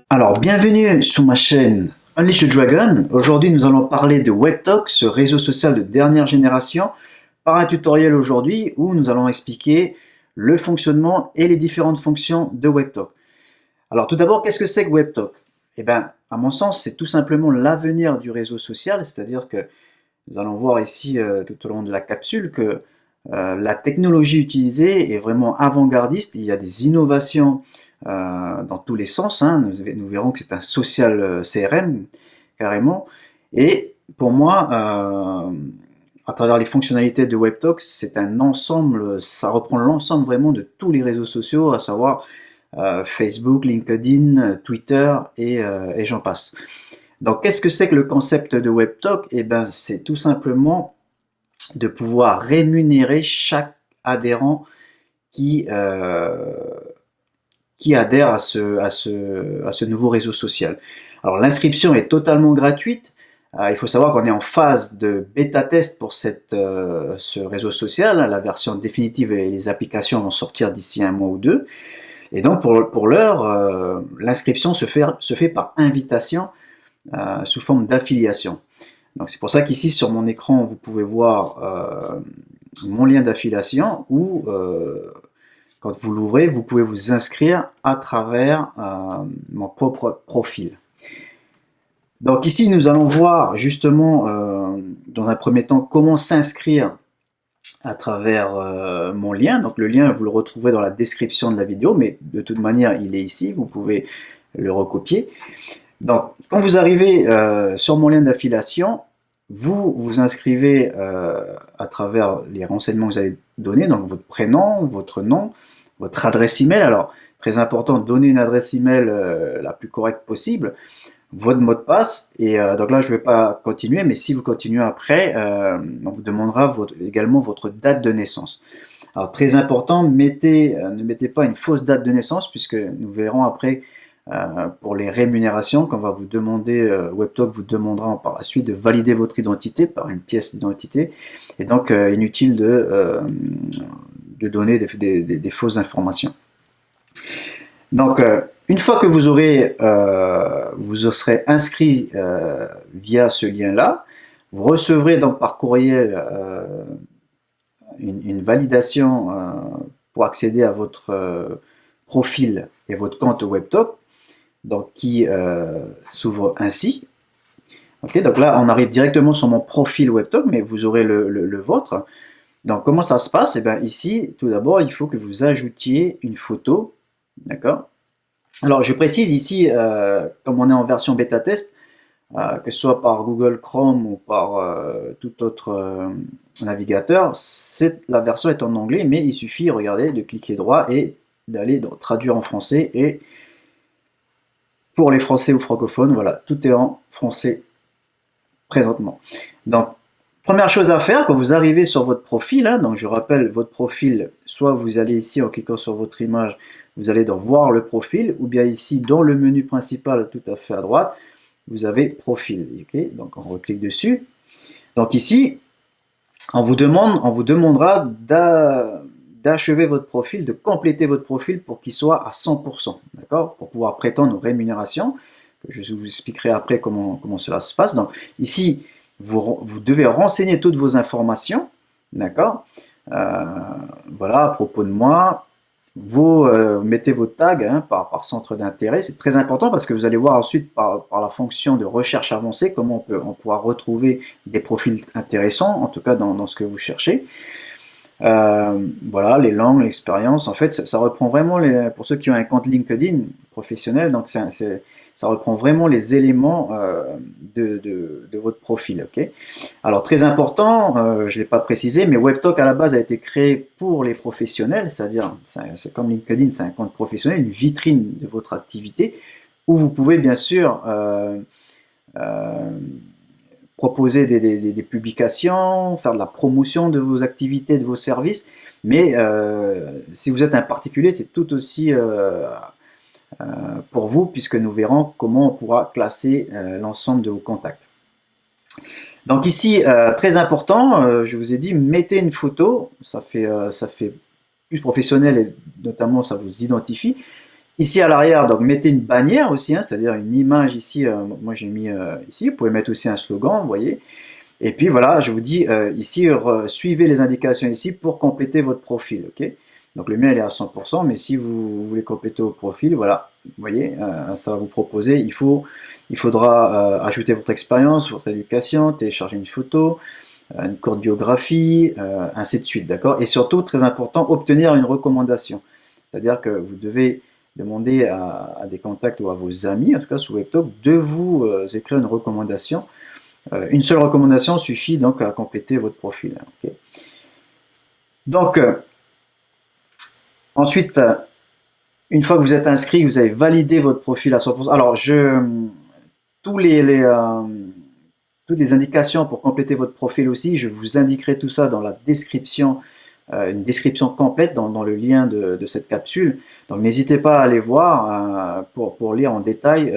Alors, bienvenue sur ma chaîne Unleash the Dragon. Aujourd'hui, nous allons parler de WebTalk, ce réseau social de dernière génération, par un tutoriel aujourd'hui où nous allons expliquer le fonctionnement et les différentes fonctions de WebTalk. Alors, tout d'abord, qu'est-ce que c'est que WebTalk? Eh bien, à mon sens, c'est tout simplement l'avenir du réseau social, c'est-à-dire que nous allons voir ici tout au long de la capsule que la technologie utilisée est vraiment avant-gardiste. Il y a des innovations dans tous les sens. Hein. Nous verrons que c'est un social CRM, carrément. Et pour moi, à travers les fonctionnalités de WebTalk, c'est un ensemble, ça reprend l'ensemble vraiment de tous les réseaux sociaux, à savoir Facebook, LinkedIn, Twitter et j'en passe. Donc, qu'est-ce que c'est que le concept de WebTalk? Eh ben, c'est tout simplement de pouvoir rémunérer chaque adhérent qui, euh, qui adhère à ce nouveau réseau social. Alors, l'inscription est totalement gratuite. Il faut savoir qu'on est en phase de bêta-test pour ce réseau social. La version définitive et les applications vont sortir d'ici un mois ou deux. Et donc, pour l'heure, l'inscription se fait par invitation sous forme d'affiliation. Donc c'est pour ça qu'ici sur mon écran vous pouvez voir mon lien d'affiliation où quand vous l'ouvrez vous pouvez vous inscrire à travers mon propre profil. Donc ici nous allons voir justement dans un premier temps comment s'inscrire à travers mon lien. Donc le lien vous le retrouverez dans la description de la vidéo, mais de toute manière il est ici, vous pouvez le recopier. Donc, quand vous arrivez sur mon lien d'affiliation, vous vous inscrivez à travers les renseignements que vous allez donner, donc votre prénom, votre nom, votre adresse email. Alors, très important, donner une adresse email la plus correcte possible, votre mot de passe. Et donc là, je ne vais pas continuer, mais si vous continuez après, on vous demandera également votre date de naissance. Alors, très important, ne mettez pas une fausse date de naissance, puisque nous verrons après pour les rémunérations, quand on va vous demander, WebTalk vous demandera par la suite de valider votre identité par une pièce d'identité, et donc inutile de donner des fausses informations. Donc, une fois que vous serez inscrit via ce lien-là, vous recevrez donc par courriel une validation pour accéder à votre profil et votre compte WebTalk, donc qui s'ouvre ainsi. Okay, donc là, on arrive directement sur mon profil WebTalk, mais vous aurez le vôtre. Donc, comment ça se passe? Eh bien, ici, tout d'abord, il faut que vous ajoutiez une photo. D'accord? Alors, je précise ici, comme on est en version bêta-test, que ce soit par Google Chrome ou par tout autre navigateur, la version est en anglais, mais il suffit, regardez, de cliquer droit et d'aller traduire en français. Et pour les Français ou francophones, voilà, tout est en français présentement. Donc, première chose à faire, quand vous arrivez sur votre profil, hein, donc je rappelle votre profil, soit vous allez ici en cliquant sur votre image, vous allez dans voir le profil, ou bien ici dans le menu principal tout à fait à droite, vous avez profil. Okay, donc on reclique dessus. Donc ici, on vous demandera d'achever votre profil, de compléter votre profil pour qu'il soit à 100%, d'accord, pour pouvoir prétendre aux rémunérations. Je vous expliquerai après comment cela se passe. Donc ici, vous devez renseigner toutes vos informations, d'accord, voilà, à propos de moi. Vous mettez vos tags hein, par centre d'intérêt, c'est très important parce que vous allez voir ensuite par la fonction de recherche avancée comment on pourra retrouver des profils intéressants, en tout cas dans ce que vous cherchez. Voilà, les langues, l'expérience, en fait, ça reprend vraiment, pour ceux qui ont un compte LinkedIn professionnel, donc ça reprend vraiment les éléments de votre profil. Okay, alors, très important, je ne l'ai pas précisé, mais WebTalk à la base a été créé pour les professionnels, c'est-à-dire, c'est comme LinkedIn, c'est un compte professionnel, une vitrine de votre activité, où vous pouvez bien sûr proposer des publications, faire de la promotion de vos activités, de vos services, mais si vous êtes un particulier, c'est tout aussi pour vous, puisque nous verrons comment on pourra classer l'ensemble de vos contacts. Donc ici, très important, je vous ai dit, mettez une photo, ça fait plus professionnel et notamment ça vous identifie. Ici à l'arrière, donc mettez une bannière aussi, hein, c'est-à-dire une image ici, moi j'ai mis ici, vous pouvez mettre aussi un slogan, vous voyez. Et puis voilà, je vous dis ici, suivez les indications ici pour compléter votre profil, ok? Donc le mien il est à 100%, mais si vous voulez compléter au profil, voilà, vous voyez, ça va vous proposer, il faudra ajouter votre expérience, votre éducation, télécharger une photo, une courte biographie, ainsi de suite, d'accord? Et surtout, très important, obtenir une recommandation. C'est-à-dire que vous devez demander à des contacts ou à vos amis, en tout cas sur WebTalk, de vous écrire une recommandation. Une seule recommandation suffit donc à compléter votre profil. Okay. Donc, ensuite, une fois que vous êtes inscrit, vous avez validé votre profil à 100%. Alors, tous toutes les indications pour compléter votre profil aussi, je vous indiquerai tout ça dans la description, une description complète dans le lien de cette capsule. Donc n'hésitez pas à aller voir pour lire en détail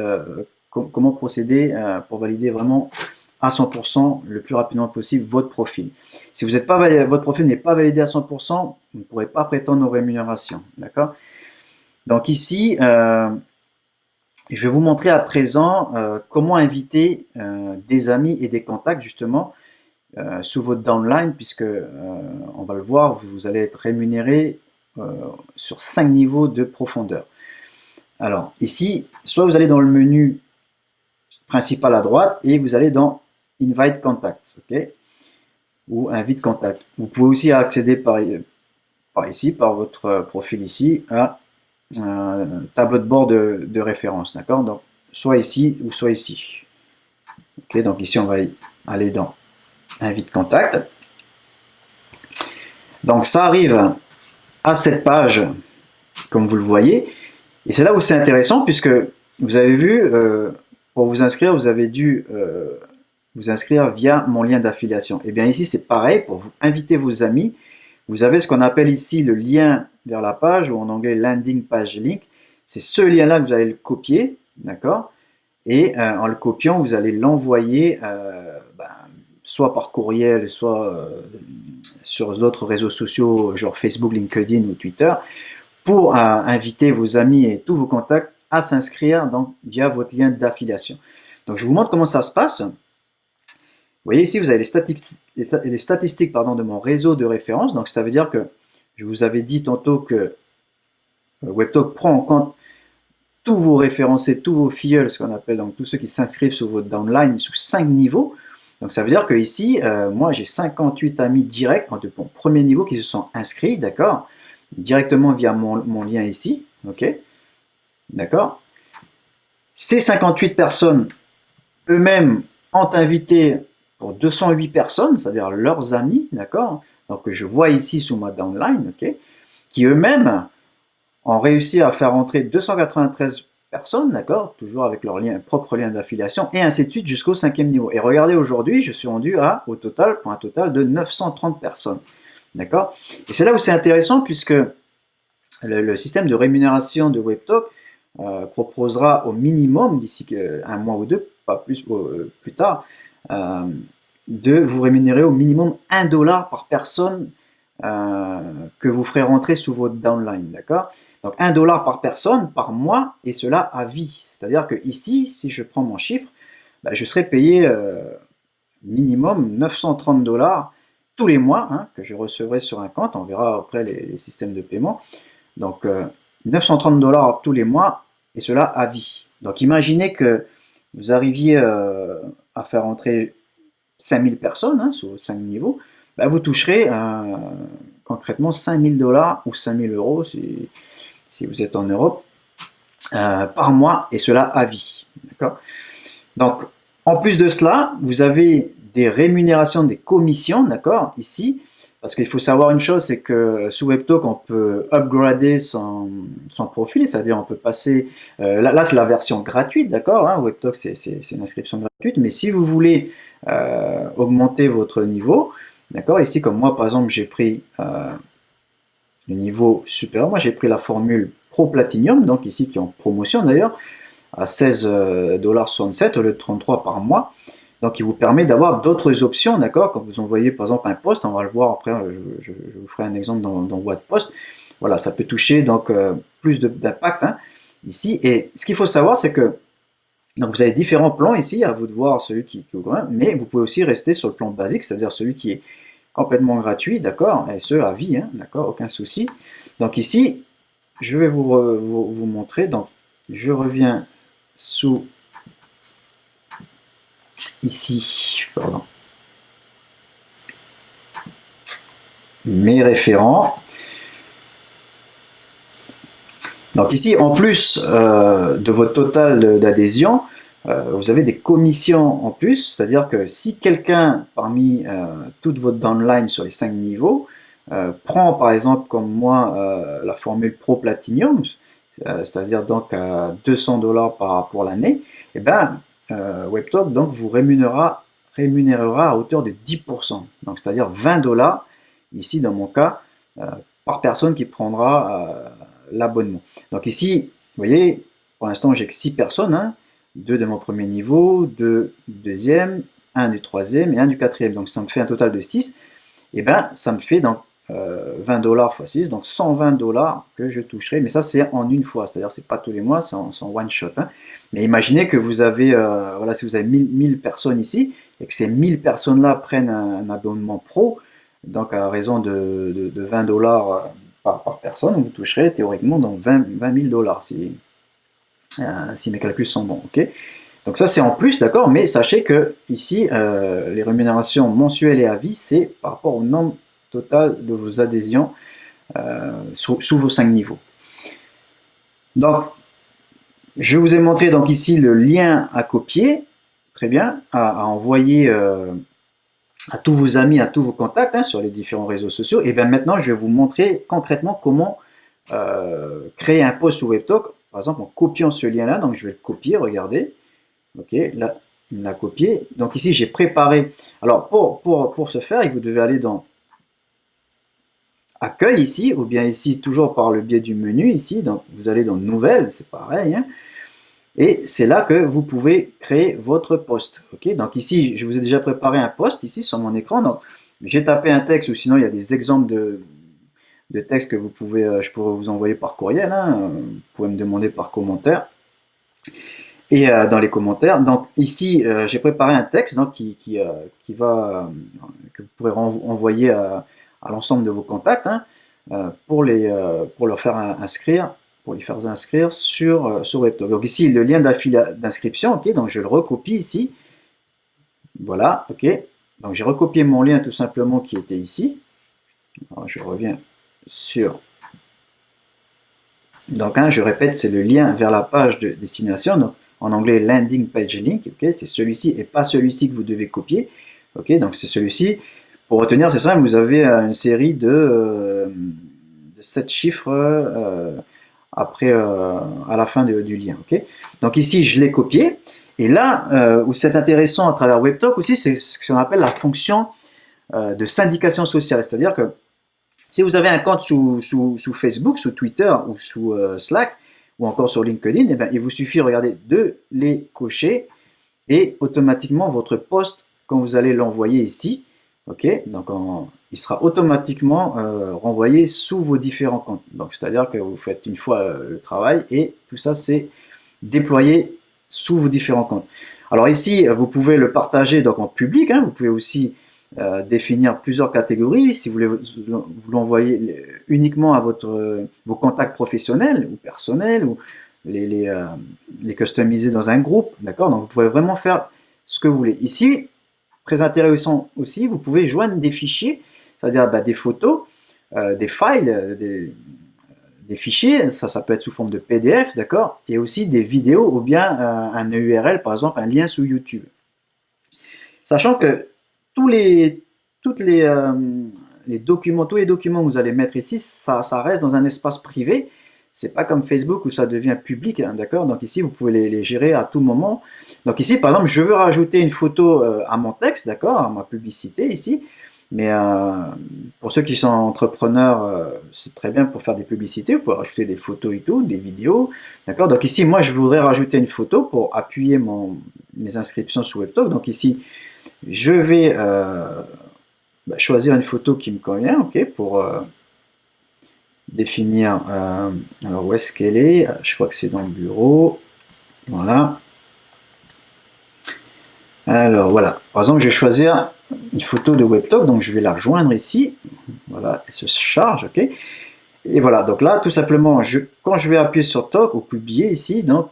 comment procéder pour valider vraiment à 100% le plus rapidement possible votre profil. Si vous êtes pas validé, votre profil n'est pas validé à 100%, vous ne pourrez pas prétendre aux rémunérations. D'accord? Donc ici, je vais vous montrer à présent comment inviter des amis et des contacts justement sous votre downline, puisque on va le voir, vous allez être rémunéré sur 5 niveaux de profondeur. Alors ici, soit vous allez dans le menu principal à droite et vous allez dans Invite Contact, ok, ou Invite Contact. Vous pouvez aussi accéder par ici, par votre profil ici, à tableau de bord de référence, d'accord? Donc, soit ici ou soit ici. Ok, donc ici, on va aller dans Invite Contact. Donc, ça arrive à cette page, comme vous le voyez, et c'est là où c'est intéressant, puisque vous avez vu, pour vous inscrire, vous avez dû vous inscrire via mon lien d'affiliation. Et bien ici, c'est pareil, pour vous inviter vos amis, vous avez ce qu'on appelle ici le lien vers la page, ou en anglais landing page link. C'est ce lien-là que vous allez le copier, d'accord? Et en le copiant, vous allez l'envoyer soit par courriel, soit sur d'autres réseaux sociaux, genre Facebook, LinkedIn ou Twitter, pour inviter vos amis et tous vos contacts à s'inscrire via votre lien d'affiliation. Donc je vous montre comment ça se passe. Vous voyez ici, vous avez les statistiques de mon réseau de référence. Donc ça veut dire que je vous avais dit tantôt que WebTalk prend en compte tous vos référencés, tous vos filleuls, ce qu'on appelle donc tous ceux qui s'inscrivent sur votre downline sous 5 niveaux. Donc ça veut dire que ici, moi j'ai 58 amis directs de mon premier niveau qui se sont inscrits, d'accord, directement via mon lien ici, ok, d'accord. Ces 58 personnes eux-mêmes ont invité pour 208 personnes, c'est-à-dire leurs amis, d'accord, donc je vois ici sous ma downline, ok, qui eux-mêmes ont réussi à faire entrer 293 personnes, d'accord, toujours avec leur propre lien d'affiliation, et ainsi de suite jusqu'au 5e niveau. Et regardez, aujourd'hui, je suis rendu pour un total de 930 personnes, d'accord. Et c'est là où c'est intéressant, puisque le système de rémunération de WebTalk proposera au minimum, d'ici un mois ou deux, pas plus tard, de vous rémunérer au minimum $1 par personne que vous ferez rentrer sous votre downline, d'accord? Donc $1 par personne, par mois, et cela à vie. C'est-à-dire que ici, si je prends mon chiffre, je serai payé minimum $930 tous les mois, hein, que je recevrai sur un compte. On verra après les systèmes de paiement. Donc $930 tous les mois, et cela à vie. Donc imaginez que vous arriviez à faire entrer 5000 personnes hein, sur 5 niveaux, vous toucherez concrètement $5000 ou 5000 € si vous êtes en Europe par mois, et cela à vie. Donc, en plus de cela, vous avez des rémunérations, des commissions, d'accord, ici, parce qu'il faut savoir une chose, c'est que sous WebTalk, on peut upgrader son profil, c'est-à-dire on peut passer, là c'est la version gratuite, d'accord, hein, WebTalk c'est une inscription gratuite, mais si vous voulez augmenter votre niveau, d'accord, ici comme moi par exemple j'ai pris le niveau supérieur, moi j'ai pris la formule Pro Platinum, donc ici qui est en promotion d'ailleurs, à 16,67 $ au lieu de 33 par mois. Donc il vous permet d'avoir d'autres options, d'accord? Quand vous envoyez par exemple un post, on va le voir après, je vous ferai un exemple dans WordPost. Voilà, ça peut toucher donc plus d'impact, hein, ici. Et ce qu'il faut savoir, c'est que donc vous avez différents plans ici, à vous de voir celui qui vous convient, mais vous pouvez aussi rester sur le plan basique, c'est-à-dire celui qui est complètement gratuit, d'accord, et ce à vie, hein, d'accord, aucun souci. Donc ici, je vais vous montrer, donc je reviens sous ici, pardon, mes référents. Donc ici, en plus de votre total d'adhésion, vous avez des commissions en plus, c'est-à-dire que si quelqu'un parmi toute votre downline sur les 5 niveaux prend par exemple comme moi la formule Pro Platinum, c'est-à-dire donc à 200 $ pour l'année, et ben WebTalk donc vous rémunérera à hauteur de 10%, donc c'est-à-dire 20 $ ici dans mon cas par personne qui prendra l'abonnement. Donc ici, vous voyez, pour l'instant j'ai que 6 personnes, hein, 2 de mon premier niveau, 2 du deuxième, 1 du troisième et 1 du quatrième, donc ça me fait un total de 6, et ben ça me fait donc 20 $ x 6, donc 120 $ que je toucherai, mais ça c'est en une fois, c'est-à-dire c'est pas tous les mois, c'est en one shot. Hein. Mais imaginez que vous avez, voilà, si vous avez 1000 personnes ici, et que ces 1000 personnes-là prennent un abonnement pro, donc à raison de 20 $ par personne, vous toucherez théoriquement donc 20 000 $ si mes calculs sont bons. Okay, donc ça c'est en plus, d'accord, mais sachez que ici, les rémunérations mensuelles et à vie, c'est par rapport au nombre total de vos adhésions sous vos 5 niveaux. Donc, je vous ai montré donc ici le lien à copier, très bien, à envoyer à tous vos amis, à tous vos contacts hein, sur les différents réseaux sociaux. Et bien maintenant, je vais vous montrer concrètement comment créer un post sur WebTalk, par exemple en copiant ce lien-là. Donc je vais le copier, regardez. Ok, là, il me l'a copié. Donc ici, j'ai préparé. Alors pour ce faire, vous devez aller dans Accueil ici, ou bien ici, toujours par le biais du menu ici. Donc vous allez dans Nouvelles, c'est pareil. Hein. Et c'est là que vous pouvez créer votre post. Okay, donc ici, je vous ai déjà préparé un post ici sur mon écran. Donc j'ai tapé un texte, ou sinon il y a des exemples de textes que vous pouvez, je pourrais vous envoyer par courriel. Hein, vous pouvez me demander par commentaire. Et dans les commentaires, donc ici j'ai préparé un texte donc, qui va, que vous pourrez envoyer à l'ensemble de vos contacts hein, pour leur faire inscrire. Pour les faire inscrire sur WebTalk. Donc ici, le lien d'inscription, ok, donc je le recopie ici. Voilà, ok. Donc j'ai recopié mon lien tout simplement qui était ici. Alors, je reviens sur... Donc hein, je répète, c'est le lien vers la page de destination. Donc en anglais, landing page link, ok, c'est celui-ci et pas celui-ci que vous devez copier. Ok, donc c'est celui-ci. Pour retenir, c'est simple, vous avez une série de 7 chiffres après à la fin du lien. Okay, donc ici, je l'ai copié. Et là, où c'est intéressant à travers WebTalk aussi, c'est ce qu'on appelle la fonction de syndication sociale. C'est-à-dire que si vous avez un compte sous Facebook, sous Twitter ou sous Slack, ou encore sur LinkedIn, eh bien, il vous suffit, regardez, de les cocher et automatiquement votre post, quand vous allez l'envoyer ici, ok, donc il sera automatiquement renvoyé sous vos différents comptes. Donc c'est-à-dire que vous faites une fois le travail et tout ça c'est déployé sous vos différents comptes. Alors ici vous pouvez le partager donc en public, hein, vous pouvez aussi définir plusieurs catégories. Si vous voulez vous l'envoyer uniquement à vos contacts professionnels ou personnels ou les customiser dans un groupe, d'accord. Donc vous pouvez vraiment faire ce que vous voulez. Ici, très intéressant aussi, vous pouvez joindre des fichiers, c'est-à-dire des photos, des files, des fichiers, ça peut être sous forme de PDF, d'accord, et aussi des vidéos ou bien un URL, par exemple un lien sous YouTube. Sachant que tous les documents que vous allez mettre ici, ça reste dans un espace privé. C'est pas comme Facebook où ça devient public, hein, d'accord. Donc ici, vous pouvez les gérer à tout moment. Donc ici, par exemple, je veux rajouter une photo à mon texte, d'accord, à ma publicité ici. Mais pour ceux qui sont entrepreneurs, c'est très bien pour faire des publicités. Vous pouvez rajouter des photos et tout, des vidéos, d'accord. Donc ici, moi, je voudrais rajouter une photo pour appuyer mes inscriptions sur WebTalk. Donc ici, je vais choisir une photo qui me convient, ok, pour définir, alors où est-ce qu'elle est? Je crois que c'est dans le bureau, voilà. Alors voilà, par exemple je vais choisir une photo de WebTalk, donc je vais la rejoindre ici, voilà, elle se charge, ok. Et voilà, donc là tout simplement, quand je vais appuyer sur Talk ou publier ici, donc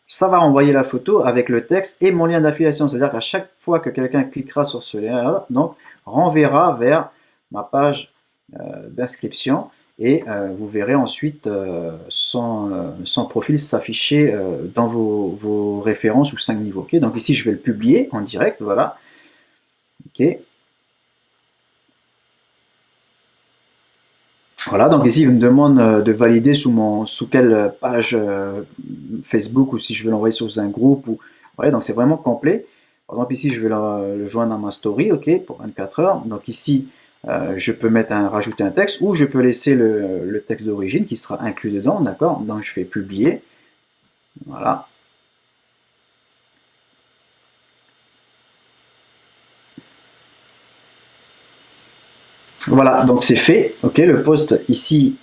ça va envoyer la photo avec le texte et mon lien d'affiliation, c'est-à-dire qu'à chaque fois que quelqu'un cliquera sur ce lien, donc renverra vers ma page d'inscription et vous verrez ensuite son profil s'afficher dans vos références ou 5 niveaux. Okay, donc ici, je vais le publier en direct, voilà. Ok. Voilà, donc ici, il me demande de valider sous quelle page Facebook ou si je veux l'envoyer sur un groupe. Ouais, donc c'est vraiment complet. Par exemple, ici, je vais le joindre à ma story, ok, pour 24 heures. Donc ici, je peux rajouter un texte ou je peux laisser le texte d'origine qui sera inclus dedans, d'accord. Donc je fais publier, voilà. Voilà, donc c'est fait, ok, le post ici,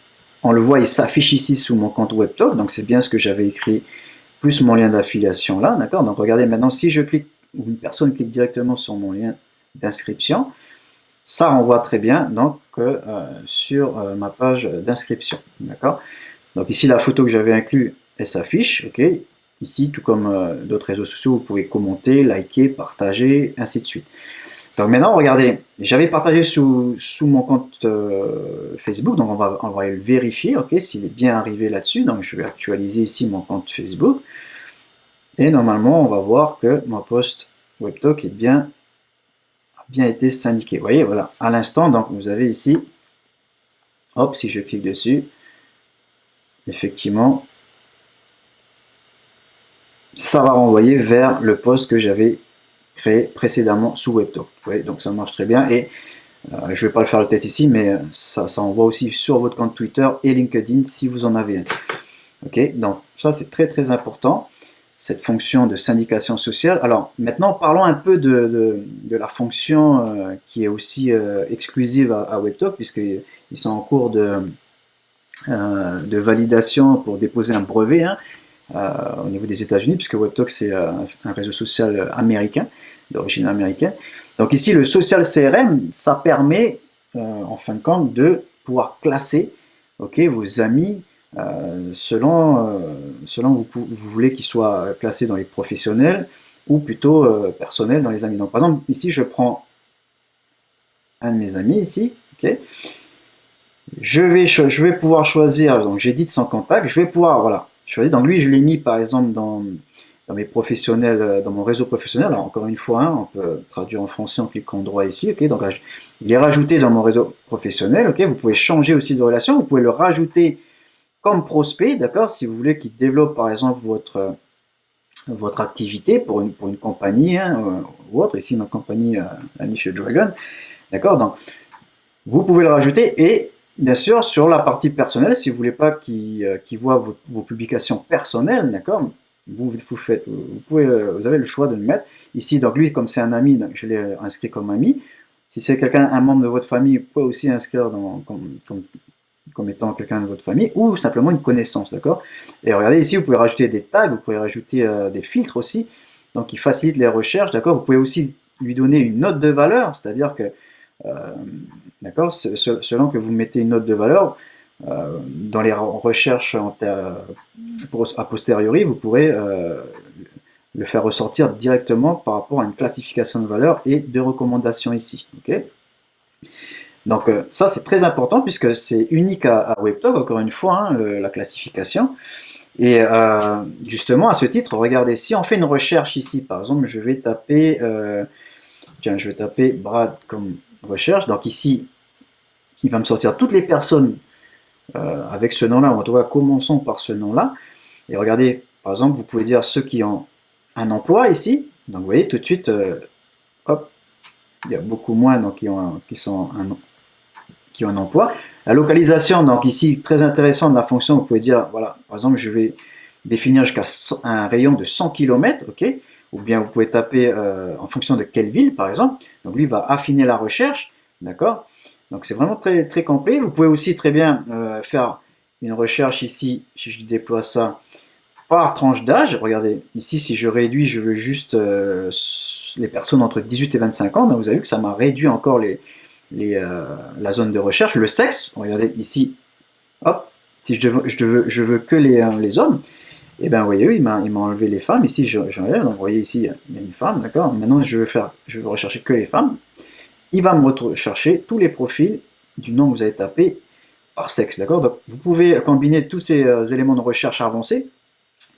on le voit, il s'affiche ici sous mon compte WebTalk, donc c'est bien ce que j'avais écrit, plus mon lien d'affiliation là, d'accord. Donc regardez maintenant, si je clique, ou une personne clique directement sur mon lien d'inscription, ça renvoie très bien donc sur ma page d'inscription, d'accord. Donc ici, la photo que j'avais inclue, elle s'affiche, ok. Ici, tout comme d'autres réseaux sociaux, vous pouvez commenter, liker, partager, ainsi de suite. Donc maintenant, regardez, j'avais partagé sous mon compte Facebook, donc on va le vérifier, ok, s'il est bien arrivé là-dessus. Donc je vais actualiser ici mon compte Facebook. Et normalement, on va voir que mon post WebTalk a bien été syndiqué. Vous voyez, voilà, à l'instant, donc vous avez ici, hop, si je clique dessus, effectivement, ça va renvoyer vers le post que j'avais créé précédemment sous WebTalk. Vous voyez, donc ça marche très bien. Et je ne vais pas le faire le test ici, mais ça envoie aussi sur votre compte Twitter et LinkedIn si vous en avez un. Ok, donc ça c'est très très important, cette fonction de syndication sociale. Alors maintenant parlons un peu de la fonction qui est aussi exclusive à WebTalk, puisqu'ils sont en cours de validation pour déposer un brevet hein, au niveau des États-Unis, puisque WebTalk c'est un réseau social américain, d'origine américaine. Donc ici le social CRM, ça permet en fin de compte de pouvoir classer vos amis selon vous voulez qu'ils soient classés dans les professionnels ou plutôt personnels dans les amis. Donc par exemple ici je prends un de mes amis ici, ok. Je vais pouvoir choisir, donc j'édite son contact, je vais pouvoir, voilà, choisir, donc lui je l'ai mis par exemple dans mes professionnels, dans mon réseau professionnel. Alors encore une fois, hein, on peut traduire en français en cliquant droit ici, ok, donc il est rajouté dans mon réseau professionnel, ok, vous pouvez changer aussi de relation, vous pouvez le rajouter comme prospect, d'accord, si vous voulez qu'il développe par exemple votre activité pour une compagnie hein, ou autre, ici ma compagnie, la niche Dragon, d'accord, donc vous pouvez le rajouter et bien sûr sur la partie personnelle, si vous voulez pas qu'il voit vos publications personnelles, d'accord, vous avez le choix de le mettre ici. Donc lui, comme c'est un ami, donc je l'ai inscrit comme ami. Si c'est quelqu'un, un membre de votre famille, vous pouvez aussi inscrire comme étant quelqu'un de votre famille ou simplement une connaissance, d'accord. Et regardez ici, vous pouvez rajouter des tags, vous pouvez rajouter des filtres aussi, donc qui facilitent les recherches, d'accord. Vous pouvez aussi lui donner une note de valeur, c'est-à-dire que d'accord, selon que vous mettez une note de valeur, dans les recherches a posteriori, vous pourrez le faire ressortir directement par rapport à une classification de valeurs et de recommandations ici. Okay, donc ça c'est très important puisque c'est unique à WebTalk, encore une fois, hein, la classification. Et justement à ce titre, regardez, si on fait une recherche ici, par exemple, je vais taper Brad comme recherche, donc ici il va me sortir toutes les personnes avec ce nom-là, ou en tout cas commençons par ce nom-là, et regardez, par exemple, vous pouvez dire ceux qui ont un emploi ici, donc vous voyez tout de suite, hop, il y a beaucoup moins donc, qui ont un emploi. La localisation, donc ici, très intéressant de la fonction, vous pouvez dire, voilà, par exemple, je vais définir jusqu'à un rayon de 100 km, ok, ou bien vous pouvez taper en fonction de quelle ville, par exemple, donc lui va affiner la recherche, d'accord. Donc c'est vraiment très, très complet. Vous pouvez aussi très bien faire une recherche ici, si je déploie ça, par tranche d'âge. Regardez, ici, si je réduis, je veux juste les personnes entre 18 et 25 ans, ben vous avez vu que ça m'a réduit encore la zone de recherche. Le sexe, regardez ici, hop, si je veux que les hommes, et ben vous voyez, il m'a enlevé les femmes. Ici, j'enlève, donc vous voyez ici, il y a une femme, d'accord. Maintenant, je veux rechercher que les femmes. Il va me rechercher tous les profils du nom que vous avez tapé par sexe, d'accord. Donc, vous pouvez combiner tous ces éléments de recherche avancés.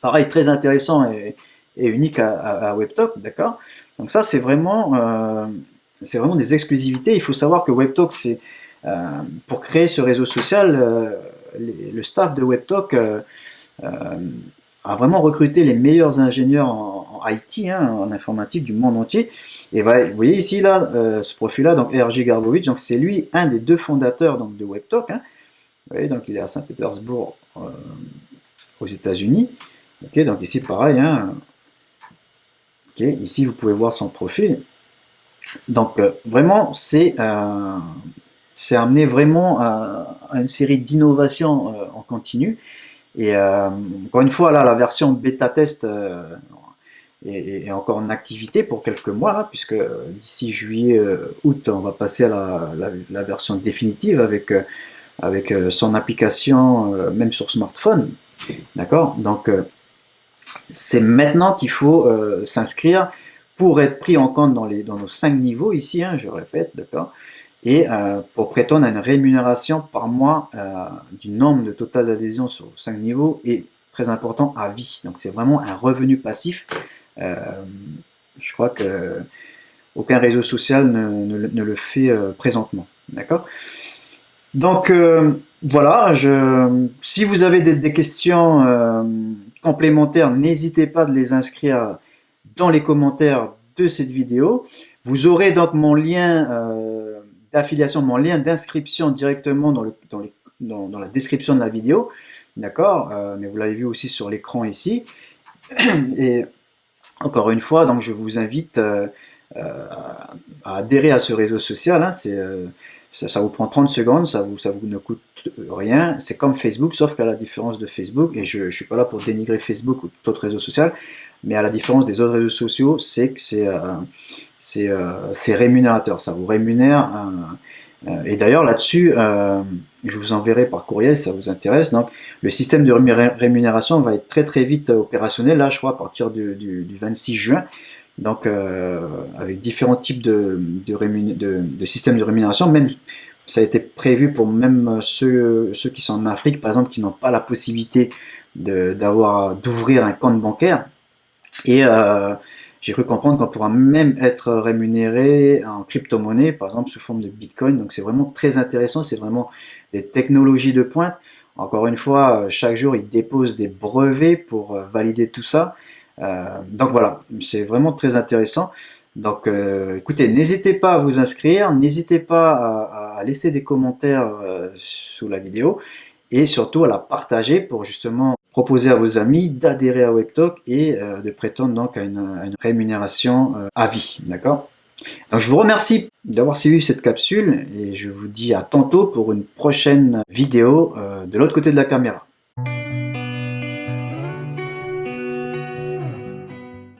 Pareil, très intéressant et unique à WebTalk, d'accord. Donc ça, c'est vraiment des exclusivités. Il faut savoir que WebTalk, pour créer ce réseau social, le staff de WebTalk a vraiment recruté les meilleurs ingénieurs en IT, hein, en informatique du monde entier. Et voilà, vous voyez ici, là, ce profil-là, donc R.J. Garbowicz, donc c'est lui, un des deux fondateurs donc, de WebTalk. Hein. Vous voyez, donc il est à Saint-Pétersbourg, aux États-Unis. Ok, donc ici, pareil. Hein. Ok, ici, vous pouvez voir son profil. Donc, vraiment, c'est amené vraiment à une série d'innovations en continu. Et encore une fois, là, la version bêta-test est encore en activité pour quelques mois, là, puisque d'ici juillet, août, on va passer à la version définitive avec son application, même sur smartphone. D'accord. Donc, c'est maintenant qu'il faut s'inscrire pour être pris en compte dans nos 5 niveaux ici, hein, je répète, d'accord, et pour prétendre à une rémunération par mois du nombre de total d'adhésion sur 5 niveaux et très important à vie. Donc c'est vraiment un revenu passif. Je crois que aucun réseau social ne le fait présentement, d'accord. Donc voilà, si vous avez des questions complémentaires, n'hésitez pas de les inscrire dans les commentaires de cette vidéo. Vous aurez donc mon lien d'affiliation, mon lien d'inscription directement dans la description de la vidéo, d'accord, mais vous l'avez vu aussi sur l'écran ici. Et encore une fois, donc je vous invite à adhérer à ce réseau social. Hein, ça vous prend 30 secondes, ça vous ne coûte rien. C'est comme Facebook, sauf qu'à la différence de Facebook, et je ne suis pas là pour dénigrer Facebook ou tout autre réseau social, mais à la différence des autres réseaux sociaux, c'est que c'est rémunérateur. Ça vous rémunère. Et d'ailleurs, là-dessus, je vous enverrai par courriel si ça vous intéresse. Donc, le système de rémunération va être très très vite opérationnel, là, je crois, à partir du 26 juin. Donc, avec différents types de systèmes de rémunération, même ça a été prévu pour même ceux qui sont en Afrique, par exemple, qui n'ont pas la possibilité d'ouvrir un compte bancaire. Et j'ai cru comprendre qu'on pourra même être rémunéré en crypto-monnaie, par exemple sous forme de Bitcoin. Donc c'est vraiment très intéressant, c'est vraiment des technologies de pointe. Encore une fois, chaque jour, ils déposent des brevets pour valider tout ça. Donc voilà, c'est vraiment très intéressant. Donc écoutez, n'hésitez pas à vous inscrire, n'hésitez pas à laisser des commentaires sous la vidéo et surtout à la partager pour justement proposer à vos amis d'adhérer à WebTalk et de prétendre donc à une rémunération à vie, d'accord? Donc je vous remercie d'avoir suivi cette capsule et je vous dis à tantôt pour une prochaine vidéo de l'autre côté de la caméra.